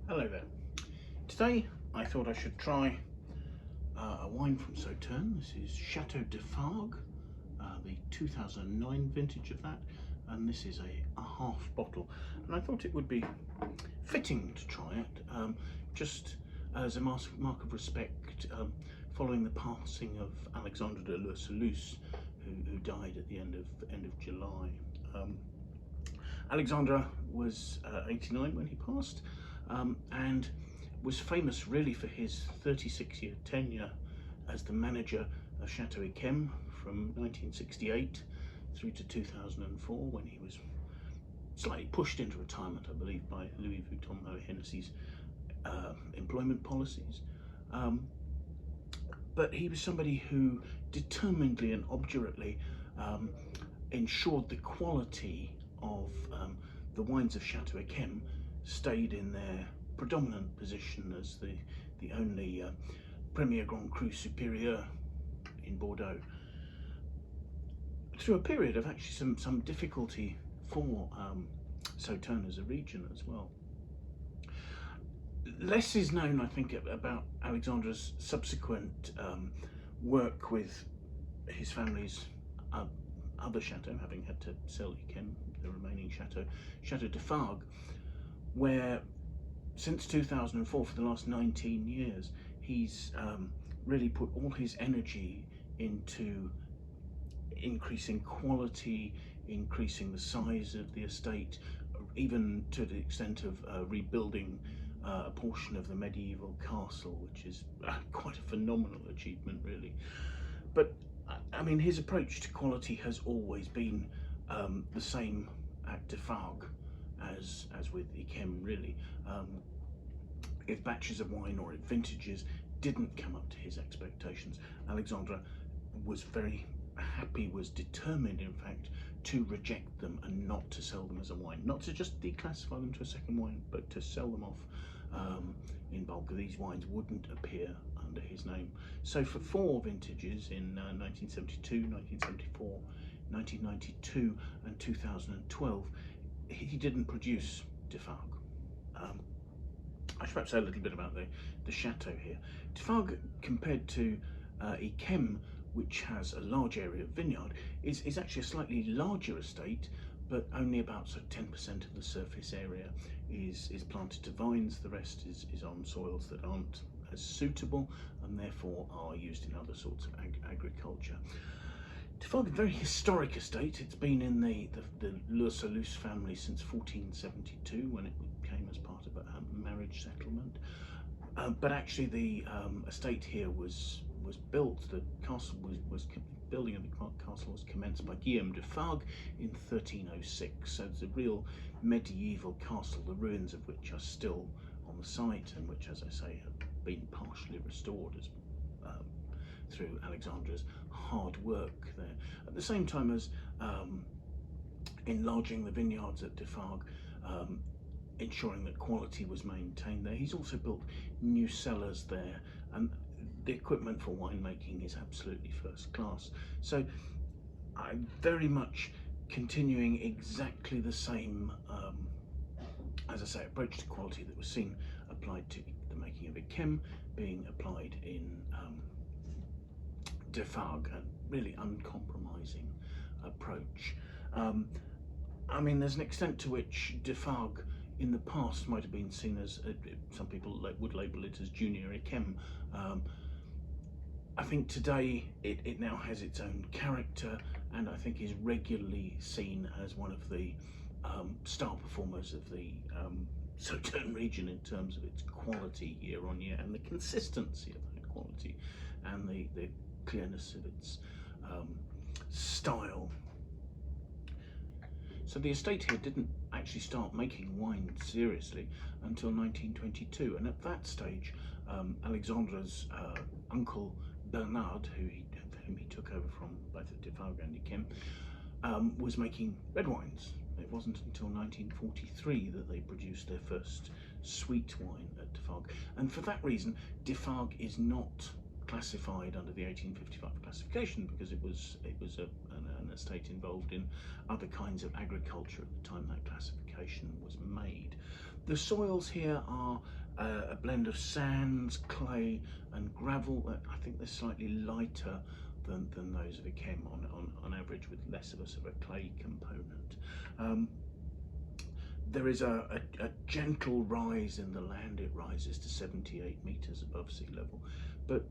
Hello there. Today I thought I should try a wine from Sauternes. This is Chateau de Fargues, the 2009 vintage of that, and this is a half bottle. And I thought it would be fitting to try it, just as a mark of respect, following the passing of Alexandre de Lur Saluces, who died at the end of July. Alexandre was 89 when he passed, and was famous really for his 36-year tenure as the manager of Château from 1968 through to 2004, when he was slightly pushed into retirement, I believe, by Louis Vuitton Hennessy's employment policies. But he was somebody who determinedly and obdurately ensured the quality of the wines of Château stayed in their predominant position as the only Premier Cru Supérieur in Bordeaux, through a period of actually some difficulty for Sauternes as a region as well. Less is known, I think, about Alexandre's subsequent work with his family's other chateau, having had to sell the remaining chateau, Chateau de Fargues, where since 2004, for the last 19 years, he's really put all his energy into increasing quality, increasing the size of the estate, even to the extent of rebuilding a portion of the medieval castle, which is quite a phenomenal achievement, really. But I mean, his approach to quality has always been the same at de Fargues as with Yquem, really. If batches of wine or if vintages didn't come up to his expectations, Alexandre was very happy, was determined, in fact, to reject them and not to sell them as a wine, not to just declassify them to a second wine, but to sell them off in bulk. These wines wouldn't appear under his name. So for 4 vintages in 1972, 1974, 1992 and 2012, he didn't produce de Fargues. I should perhaps say a little bit about the chateau here. De Fargues, compared to Yquem, which has a large area of vineyard, is actually a slightly larger estate, but only about 10% of the surface area is planted to vines. The rest is on soils that aren't as suitable and therefore are used in other sorts of agriculture. De Fargues, a very historic estate. It's been in the Lur Saluces family since 1472, when it came as part of a marriage settlement. But actually the estate here was built, the castle building of the castle was commenced by Guillaume de Fargues in 1306. So it's a real medieval castle, the ruins of which are still on the site, and which, as I say, have been partially restored as through Alexandre's hard work there. At the same time as enlarging the vineyards at de Fargues, ensuring that quality was maintained there. He's also built new cellars there, and the equipment for winemaking is absolutely first class. So I'm very much continuing exactly the same, as I say, approach to quality that was seen applied to the making of Yquem, being applied in de Fargues, a really uncompromising approach. I mean, there's an extent to which de Fargues in the past might have been seen as, some people would label it as junior Yquem. I think today it now has its own character, and I think is regularly seen as one of the star performers of the Sauternes region in terms of its quality year on year, and the consistency of that quality, and the clearness of its style. So the estate here didn't actually start making wine seriously until 1922, and at that stage Alexandre's uncle Bernard, whom he took over from both at de Fargues and Yquem, was making red wines. It wasn't until 1943 that they produced their first sweet wine at de Fargues, and for that reason de Fargues is not classified under the 1855 classification, because it was an estate involved in other kinds of agriculture at the time that classification was made. The soils here are a blend of sands, clay and gravel. I think they're slightly lighter than those of Acclaim on average, with less of a sort of a clay component. There is a gentle rise in the land. It rises to 78 meters above sea level, but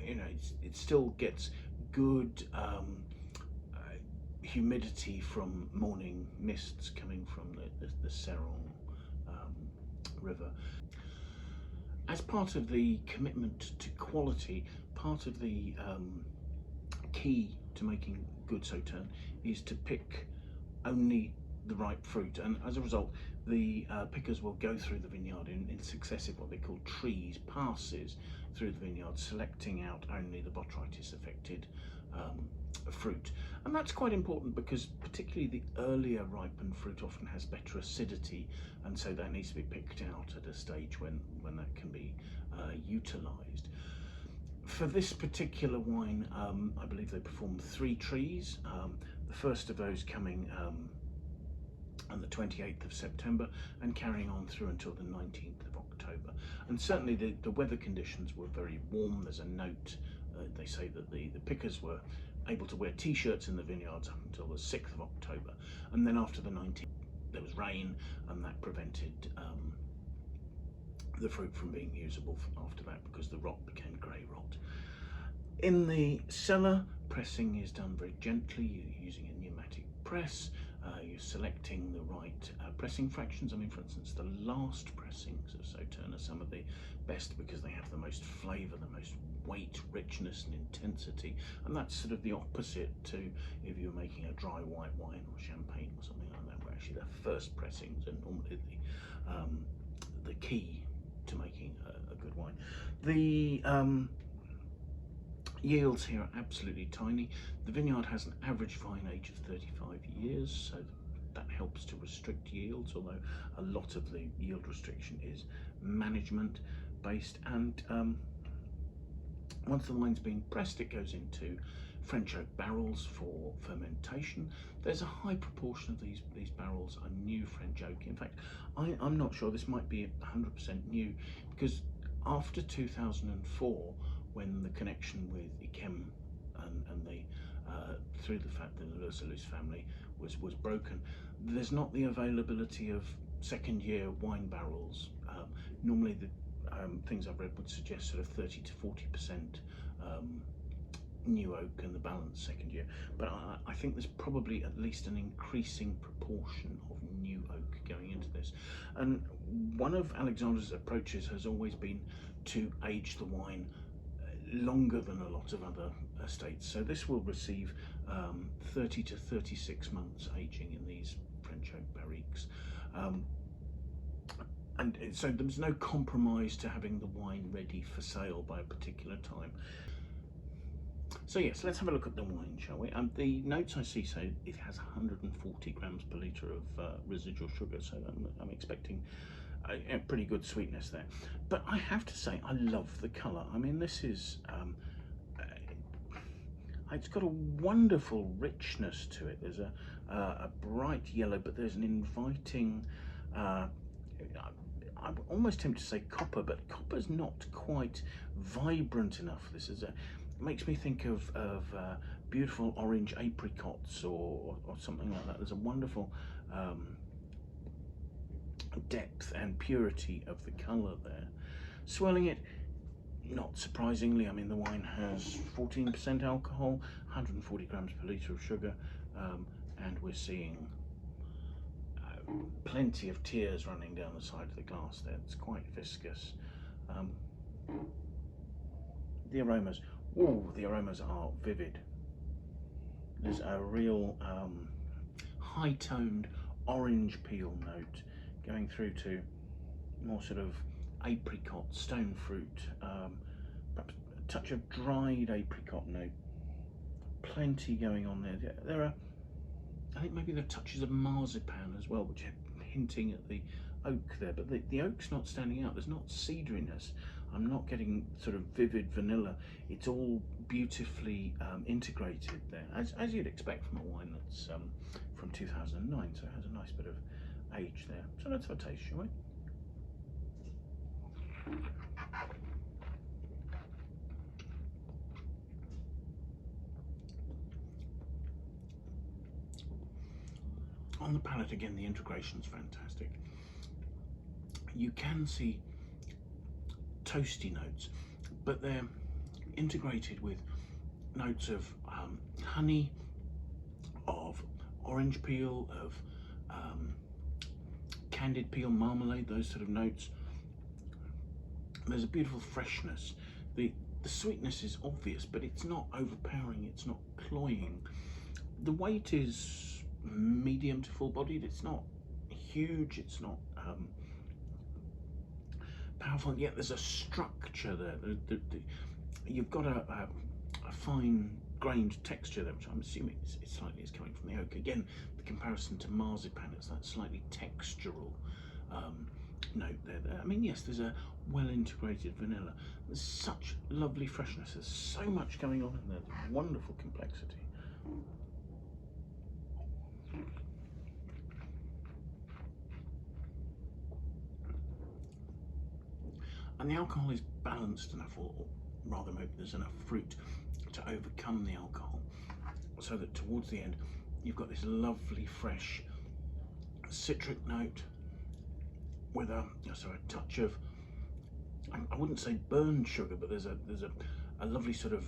you know, it still gets good humidity from morning mists coming from the Séron river. As part of the commitment to quality, part of the key to making good Sauternes is to pick only the ripe fruit, and as a result the pickers will go through the vineyard in successive, what they call trees, passes through the vineyard, selecting out only the botrytis affected fruit. And that's quite important because particularly the earlier ripened fruit often has better acidity, and so that needs to be picked out at a stage when that can be utilised. For this particular wine, I believe they performed 3 trees, the first of those coming on the 28th of September and carrying on through until the 19th of October. And certainly the weather conditions were very warm. There's a note, they say that the pickers were able to wear t-shirts in the vineyards up until the 6th of October, and then after the 19th there was rain, and that prevented the fruit from being usable after that because the rot became grey rot. In the cellar, pressing is done very gently. You're using a pneumatic press. You're selecting the right pressing fractions. I mean, for instance, the last pressings of Sauternes are some of the best because they have the most flavour, the most weight, richness and intensity, and that's sort of the opposite to if you're making a dry white wine or champagne or something like that, where actually the first pressings are normally the key to making a good wine. The yields here are absolutely tiny. The vineyard has an average vine age of 35 years, so that helps to restrict yields, although a lot of the yield restriction is management based. And once the wine's been pressed, it goes into French oak barrels for fermentation. There's a high proportion of these barrels are new French oak. In fact, I'm not sure, this might be 100% new, because after 2004, when the connection with Acclaim and the through the fact that the Lur Saluces family was broken, there's not the availability of second year wine barrels. Normally the things I've read would suggest sort of 30 to 40% new oak and the balance second year, but I think there's probably at least an increasing proportion of new oak going into this. And one of Alexandre's approaches has always been to age the wine longer than a lot of other estates, so this will receive 30 to 36 months aging in these French oak barriques. And so there's no compromise to having the wine ready for sale by a particular time. So yes, let's have a look at the wine, shall we? The notes I see say it has 140 grams per litre of residual sugar, so I'm expecting a pretty good sweetness there. But I have to say, I love the colour. I mean, this is, it's got a wonderful richness to it. There's a bright yellow, but there's an inviting, I'm almost tempted to say copper, but copper's not quite vibrant enough. This is makes me think of beautiful orange apricots or something like that. There's a wonderful depth and purity of the colour there. Swirling it, not surprisingly, I mean, the wine has 14% alcohol, 140 grams per litre of sugar, and we're seeing plenty of tears running down the side of the glass there. It's quite viscous. The aromas, the aromas are vivid. There's a real high-toned orange peel note going through to more sort of apricot, stone fruit, perhaps a touch of dried apricot note. Plenty going on there. There are, I think maybe there are touches of marzipan as well, which are hinting at the oak there, but the oak's not standing out. There's not cedriness. I'm not getting sort of vivid vanilla. It's all beautifully integrated there, as you'd expect from a wine that's from 2009, so it has a nice bit of age there. So let's have a taste, shall we? On the palate, again, the integration's fantastic. You can see toasty notes, but they're integrated with notes of honey, of orange peel, of candied peel, marmalade, those sort of notes. There's a beautiful freshness. The sweetness is obvious, but it's not overpowering, it's not cloying. The weight is medium to full-bodied. It's not huge, it's not powerful, yet there's a structure there. You've got a fine grained texture there, which I'm assuming it's slightly is coming from the oak. Again, the comparison to marzipan, it's that slightly textural note there. I mean, yes, there's a well integrated vanilla. There's such lovely freshness. There's so much going on in there. There's wonderful complexity. And the alcohol is balanced enough, or rather maybe there's enough fruit to overcome the alcohol, so that towards the end you've got this lovely fresh citric note with a touch of, I wouldn't say burned sugar, but there's a lovely sort of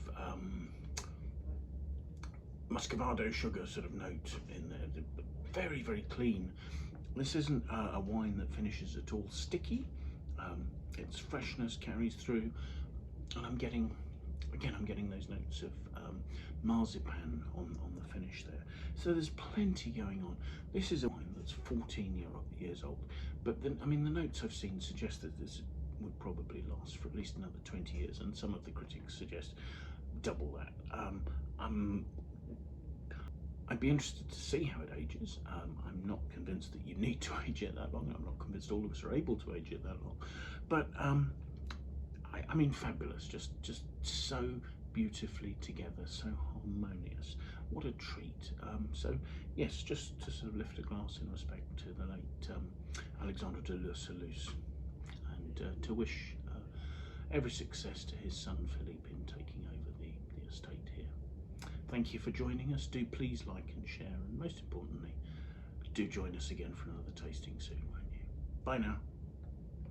muscovado sugar sort of note in there. Very, very clean. This isn't a wine that finishes at all sticky. Its freshness carries through, and I'm getting those notes of marzipan on the finish there. So there's plenty going on. This is a wine that's 14 years old, but then, I mean, the notes I've seen suggest that this would probably last for at least another 20 years, and some of the critics suggest double that. I'd be interested to see how it ages. I'm not convinced that you need to age it that long. I'm not convinced all of us are able to age it that long. But I mean, fabulous, just so beautifully together, so harmonious. What a treat. So yes, just to sort of lift a glass in respect to the late Alexandre de Lur Saluces, and to wish every success to his son Philippe in taking over the estate here. Thank you for joining us. Do please like and share, and most importantly, do join us again for another tasting soon, won't you? Bye now.